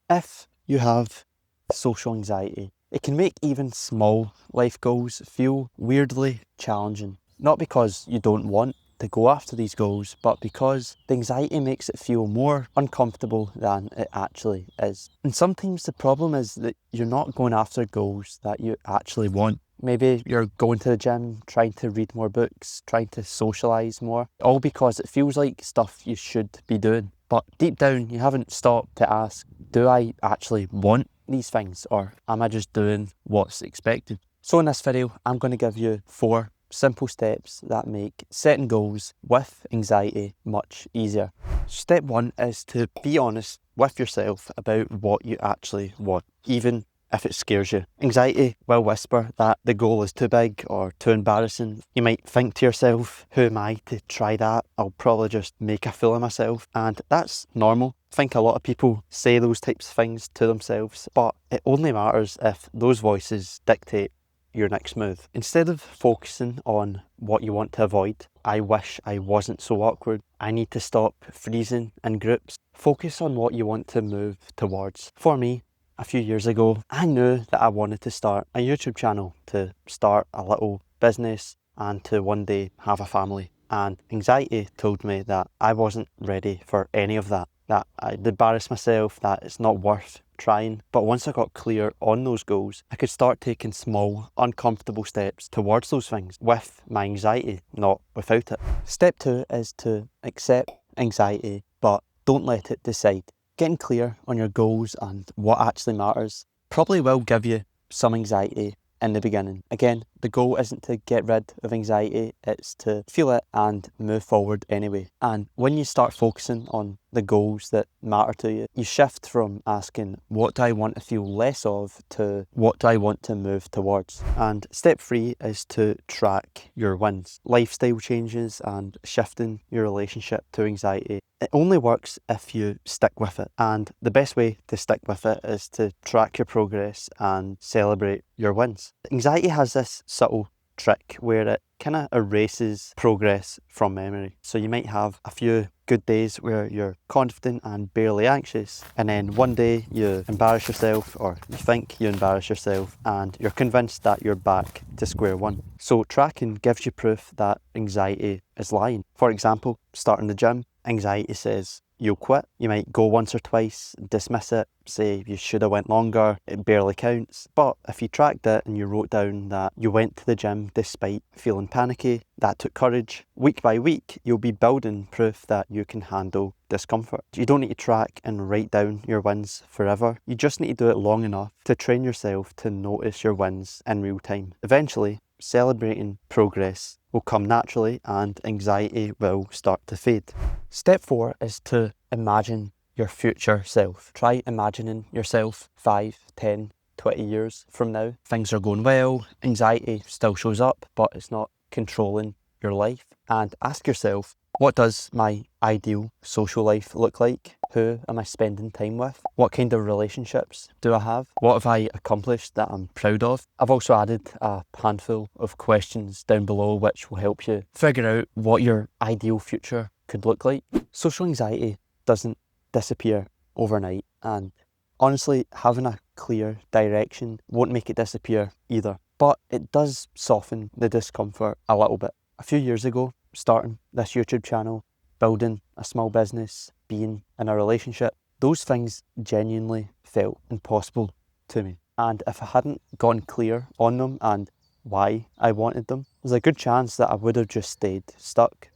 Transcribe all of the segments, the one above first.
If you have social anxiety, it can make even small life goals feel weirdly challenging. Not because you don't want to go after these goals, but because the anxiety makes it feel more uncomfortable than it actually is. And sometimes the problem is that you're not going after goals that you actually want. Maybe you're going to the gym, trying to read more books, trying to socialise more, all because it feels like stuff you should be doing. But deep down, you haven't stopped to ask, do I actually want these things, or am I just doing what's expected? So in this video, I'm going to give you 4 simple steps that make setting goals with anxiety much easier. Step 1 is to be honest with yourself about what you actually want, even if it scares you. Anxiety will whisper that the goal is too big or too embarrassing. You might think to yourself, who am I to try that? I'll probably just make a fool of myself. And that's normal. I think a lot of people say those types of things to themselves, but it only matters if those voices dictate your next move. Instead of focusing on what you want to avoid, I wish I wasn't so awkward, I need to stop freezing in groups, focus on what you want to move towards. For me, a few years ago, I knew that I wanted to start a YouTube channel, to start a little business and to one day have a family. And anxiety told me that I wasn't ready for any of that, that I'd embarrass myself, that it's not worth trying. But once I got clear on those goals, I could start taking small, uncomfortable steps towards those things with my anxiety, not without it. Step 2 is to accept anxiety, but don't let it decide. Getting clear on your goals and what actually matters probably will give you some anxiety in the beginning. Again, the goal isn't to get rid of anxiety, it's to feel it and move forward anyway. And when you start focusing on the goals that matter to you, you shift from asking, what do I want to feel less of, to what do I want to move towards? And step 3 is to track your wins. Lifestyle changes and shifting your relationship to anxiety, it only works if you stick with it. And the best way to stick with it is to track your progress and celebrate your wins. Anxiety has this subtle trick where it kind of erases progress from memory. So you might have a few good days where you're confident and barely anxious, and then one day you embarrass yourself, or you think you embarrass yourself, and you're convinced that you're back to square one. So tracking gives you proof that anxiety is lying. For example, starting the gym, anxiety says you'll quit. You might go once or twice, dismiss it, say you should have went longer, it barely counts. But if you tracked it and you wrote down that you went to the gym despite feeling panicky, that took courage, week by week you'll be building proof that you can handle discomfort. You don't need to track and write down your wins forever. You just need to do it long enough to train yourself to notice your wins in real time. Eventually, celebrating progress will come naturally and anxiety will start to fade. Step 4 is to imagine your future self. Try imagining yourself 5, 10, 20 years from now. Things are going well, anxiety still shows up, but it's not controlling your life. And ask yourself, what does my ideal social life look like? Who am I spending time with? What kind of relationships do I have? What have I accomplished that I'm proud of? I've also added a handful of questions down below which will help you figure out what your ideal future could look like. Social anxiety doesn't disappear overnight, and honestly, having a clear direction won't make it disappear either. But it does soften the discomfort a little bit. A few years ago, starting this YouTube channel, building a small business, being in a relationship, those things genuinely felt impossible to me. And if I hadn't gotten clear on them and why I wanted them, there's a good chance that I would have just stayed stuck.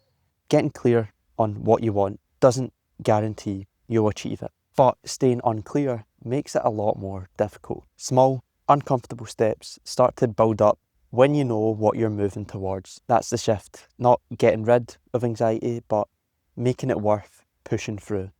Getting clear on what you want doesn't guarantee you'll achieve it, but staying unclear makes it a lot more difficult. Small, uncomfortable steps start to build up when you know what you're moving towards. That's the shift. Not getting rid of anxiety, but making it worth pushing through.